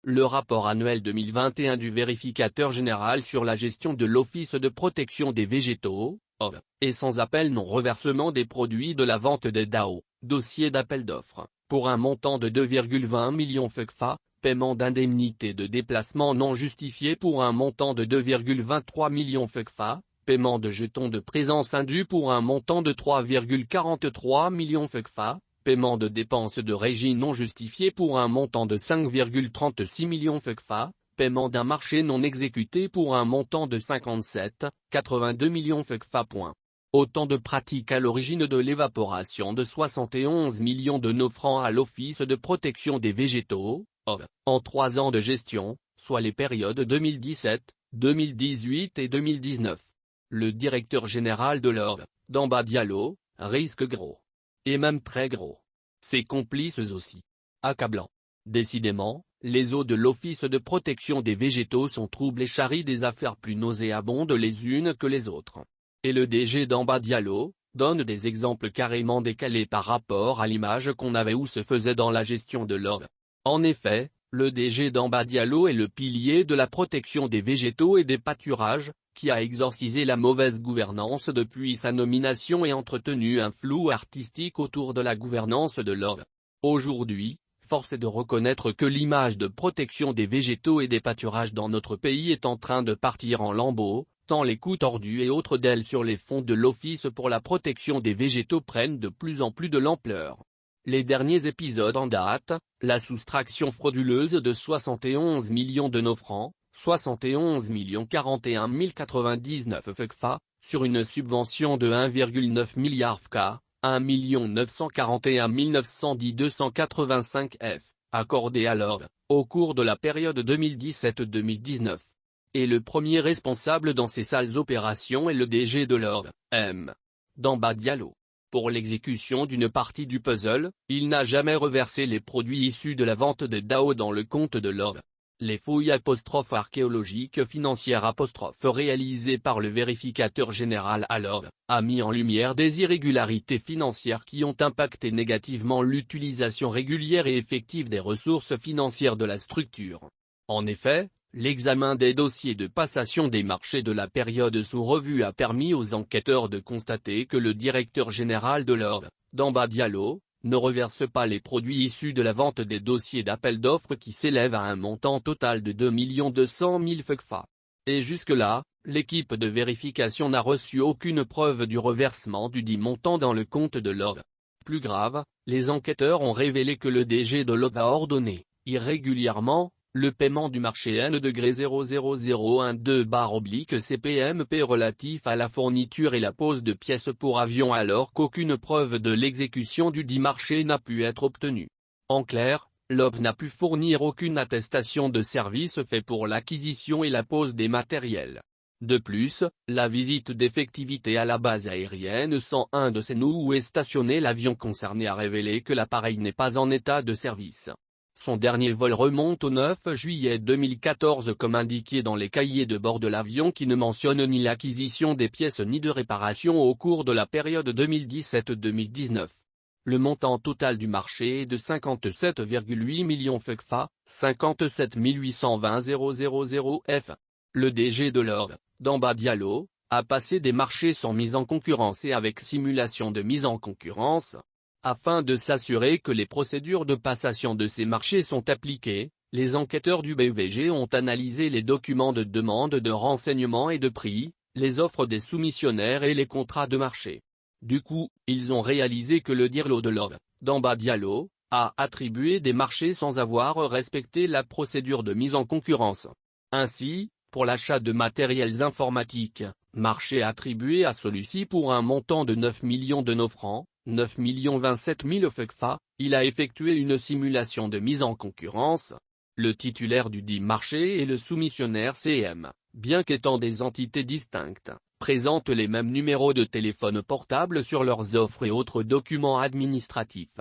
Le rapport annuel 2021 du vérificateur général sur la gestion de l'Office de protection des végétaux, OV, est sans appel non-reversement des produits de la vente des DAO, dossier d'appel d'offres, pour un montant de 2,20 millions FECFA, paiement d'indemnités de déplacement non justifié pour un montant de 2,23 millions FECFA, paiement de jetons de présence indus pour un montant de 3,43 millions FECFA, paiement de dépenses de régie non justifiées pour un montant de 5,36 millions FECFA, paiement d'un marché non exécuté pour un montant de 57,82 millions FECFA. Autant de pratiques à l'origine de l'évaporation de 71 millions de nos francs à l'Office de protection des végétaux, OV, en 3 ans de gestion, soit les périodes 2017, 2018 et 2019. Le directeur général de l'OV, Damba Diallo, risque gros. Et même très gros. Ses complices aussi. Accablant. Décidément, les eaux de l'Office de protection des végétaux sont troubles et charrient des affaires plus nauséabondes les unes que les autres. Et le DG Damba Diallo donne des exemples carrément décalés par rapport à l'image qu'on avait ou se faisait dans la gestion de l'OV. En effet, le DG Damba Diallo est le pilier de la protection des végétaux et des pâturages, qui a exorcisé la mauvaise gouvernance depuis sa nomination et entretenu un flou artistique autour de la gouvernance de l'OV. Aujourd'hui, force est de reconnaître que l'image de protection des végétaux et des pâturages dans notre pays est en train de partir en lambeaux, tant les coups tordus et autres d'ailes sur les fonds de l'Office pour la protection des végétaux prennent de plus en plus de l'ampleur. Les derniers épisodes en date, la soustraction frauduleuse de 71 millions de nos francs, 71 041 099 FECFA, sur une subvention de 1,9 milliard FK, 1 941 910 285 F, accordée à l'OV, au cours de la période 2017-2019. Et le premier responsable dans ces sales opérations est le DG de l'OV, M. Damba Diallo. Pour l'exécution d'une partie du puzzle, il n'a jamais reversé les produits issus de la vente des DAO dans le compte de l'OV. Les fouilles archéologiques financières réalisées par le vérificateur général à l'OV, a mis en lumière des irrégularités financières qui ont impacté négativement l'utilisation régulière et effective des ressources financières de la structure. En effet, l'examen des dossiers de passation des marchés de la période sous revue a permis aux enquêteurs de constater que le directeur général de l'OV, Damba Diallo, ne reverse pas les produits issus de la vente des dossiers d'appel d'offres qui s'élèvent à un montant total de 2 200 000 FECFA. Et jusque-là, l'équipe de vérification n'a reçu aucune preuve du reversement du dit montant dans le compte de l'OV. Plus grave, les enquêteurs ont révélé que le DG de l'OV a ordonné, irrégulièrement, le paiement du marché N-00012-CPMP relatif à la fourniture et la pose de pièces pour avions alors qu'aucune preuve de l'exécution du dit marché n'a pu être obtenue. En clair, l'OV n'a pu fournir aucune attestation de service fait pour l'acquisition et la pose des matériels. De plus, la visite d'effectivité à la base aérienne 101 de Sénou où est stationné l'avion concerné a révélé que l'appareil n'est pas en état de service. Son dernier vol remonte au 9 juillet 2014 comme indiqué dans les cahiers de bord de l'avion qui ne mentionnent ni l'acquisition des pièces ni de réparation au cours de la période 2017-2019. Le montant total du marché est de 57,8 millions FECFA, 57 820 000 F. Le DG de l'OV, Damba Diallo, a passé des marchés sans mise en concurrence et avec simulation de mise en concurrence. Afin de s'assurer que les procédures de passation de ces marchés sont appliquées, les enquêteurs du BVG ont analysé les documents de demande de renseignements et de prix, les offres des soumissionnaires et les contrats de marché. Du coup, ils ont réalisé que le DIRLO de l'OV, Damba Diallo, a attribué des marchés sans avoir respecté la procédure de mise en concurrence. Ainsi, pour l'achat de matériels informatiques, marché attribué à celui-ci pour un montant de 9 millions de nos francs, 9 027 000 FECFA, il a effectué une simulation de mise en concurrence. Le titulaire du dit marché et le soumissionnaire CM, bien qu'étant des entités distinctes, présentent les mêmes numéros de téléphone portable sur leurs offres et autres documents administratifs.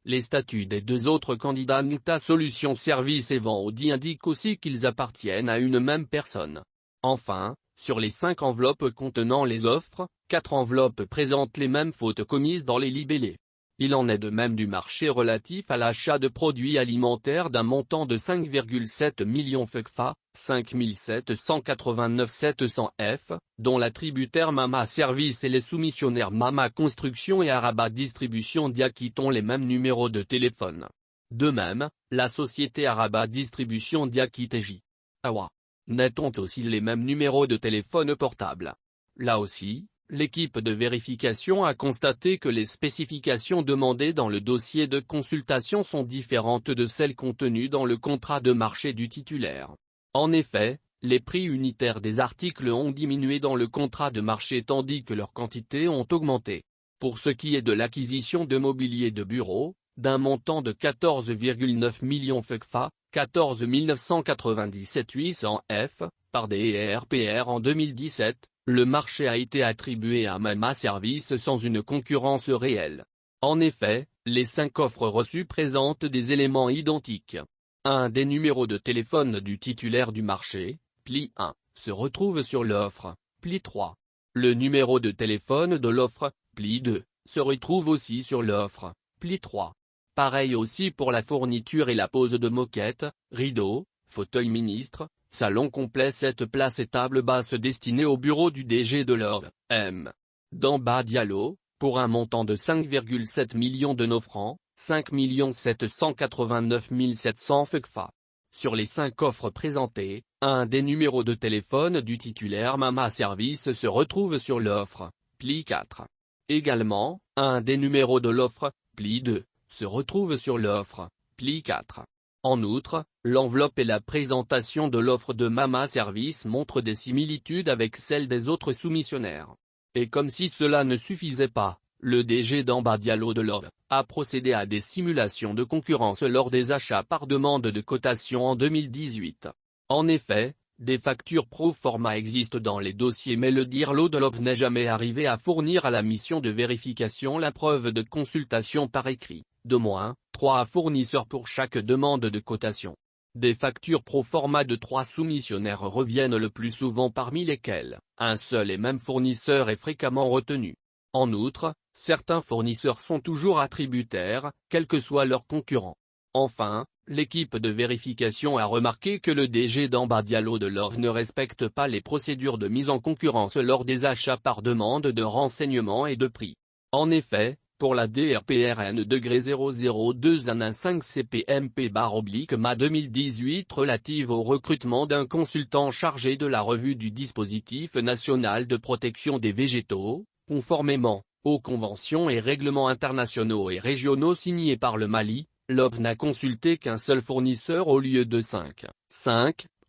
Les statuts des deux autres candidats Nta Solutions Services et Audi indiquent aussi qu'ils appartiennent à une même personne. Enfin, sur les 5 enveloppes contenant les offres, 4 enveloppes présentent les mêmes fautes commises dans les libellés. Il en est de même du marché relatif à l'achat de produits alimentaires d'un montant de 5,7 millions FECFA, 5 789 700 F, dont l'attributaire Mama Service et les soumissionnaires Mama Construction et Araba Distribution Diakit ont les mêmes numéros de téléphone. De même, la société Araba Distribution Diakit et J.Awa. Net ont aussi les mêmes numéros de téléphone portable. Là aussi, l'équipe de vérification a constaté que les spécifications demandées dans le dossier de consultation sont différentes de celles contenues dans le contrat de marché du titulaire. En effet, les prix unitaires des articles ont diminué dans le contrat de marché tandis que leurs quantités ont augmenté. Pour ce qui est de l'acquisition de mobilier de bureau, d'un montant de 14,9 millions FECFA, 14 997 800 F, par des RPR en 2017, le marché a été attribué à Mama Service sans une concurrence réelle. En effet, les 5 offres reçues présentent des éléments identiques. Un des numéros de téléphone du titulaire du marché, pli 1, se retrouve sur l'offre, pli 3. Le numéro de téléphone de l'offre, pli 2, se retrouve aussi sur l'offre, pli 3. Pareil aussi pour la fourniture et la pose de moquettes, rideaux, fauteuil ministre, salon complet 7 places et table basse destinées au bureau du DG de l'Ordre, M. Damba Diallo, pour un montant de 5,7 millions de nos francs, 5 789 700 FECFA. Sur les 5 offres présentées, un des numéros de téléphone du titulaire Mama Service se retrouve sur l'offre, pli 4. Également, un des numéros de l'offre, pli 2, se retrouve sur l'offre, pli 4. En outre, l'enveloppe et la présentation de l'offre de Mama Service montrent des similitudes avec celles des autres soumissionnaires. Et comme si cela ne suffisait pas, le DG Damba Diallo de l'Ordre a procédé à des simulations de concurrence lors des achats par demande de cotation en 2018. En effet, des factures pro forma existent dans les dossiers mais le DIRLO de l'Ordre n'est jamais arrivé à fournir à la mission de vérification la preuve de consultation par écrit, d'au moins 3 fournisseurs pour chaque demande de cotation. Des factures pro forma de 3 soumissionnaires reviennent le plus souvent parmi lesquelles un seul et même fournisseur est fréquemment retenu. En outre, certains fournisseurs sont toujours attributaires, quel que soit leur concurrent. Enfin, l'équipe de vérification a remarqué que le DG Damba Diallo de l'Ordre ne respecte pas les procédures de mise en concurrence lors des achats par demande de renseignements et de prix. En effet, pour la DRPRN 00215 CPMP/MA 2018 relative au recrutement d'un consultant chargé de la revue du dispositif national de protection des végétaux, conformément aux conventions et règlements internationaux et régionaux signés par le Mali, l'Ordre n'a consulté qu'un seul fournisseur au lieu de 5,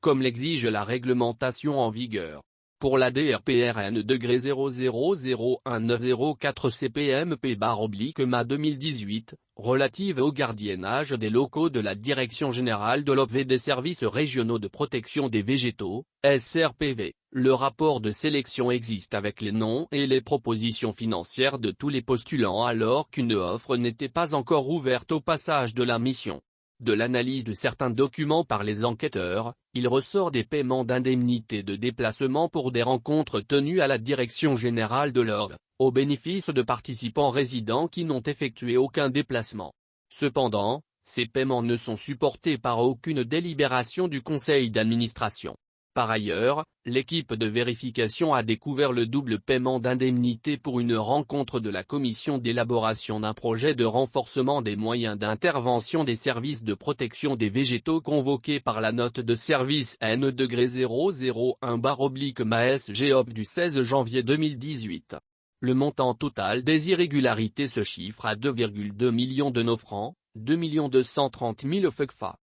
comme l'exige la réglementation en vigueur. Pour la DRPRN 0001904 CPMP/MA 2018, relative au gardiennage des locaux de la Direction Générale de l'OPV et des Services Régionaux de Protection des Végétaux, SRPV, le rapport de sélection existe avec les noms et les propositions financières de tous les postulants alors qu'une offre n'était pas encore ouverte au passage de la mission. De l'analyse de certains documents par les enquêteurs, il ressort des paiements d'indemnités de déplacement pour des rencontres tenues à la Direction Générale de l'Ordre, au bénéfice de participants résidents qui n'ont effectué aucun déplacement. Cependant, ces paiements ne sont supportés par aucune délibération du conseil d'administration. Par ailleurs, l'équipe de vérification a découvert le double paiement d'indemnités pour une rencontre de la commission d'élaboration d'un projet de renforcement des moyens d'intervention des services de protection des végétaux convoqué par la note de service N-001/MAS-GOP du 16 janvier 2018. Le montant total des irrégularités se chiffre à 2,2 millions de nos francs, 2 230 000 FECFA.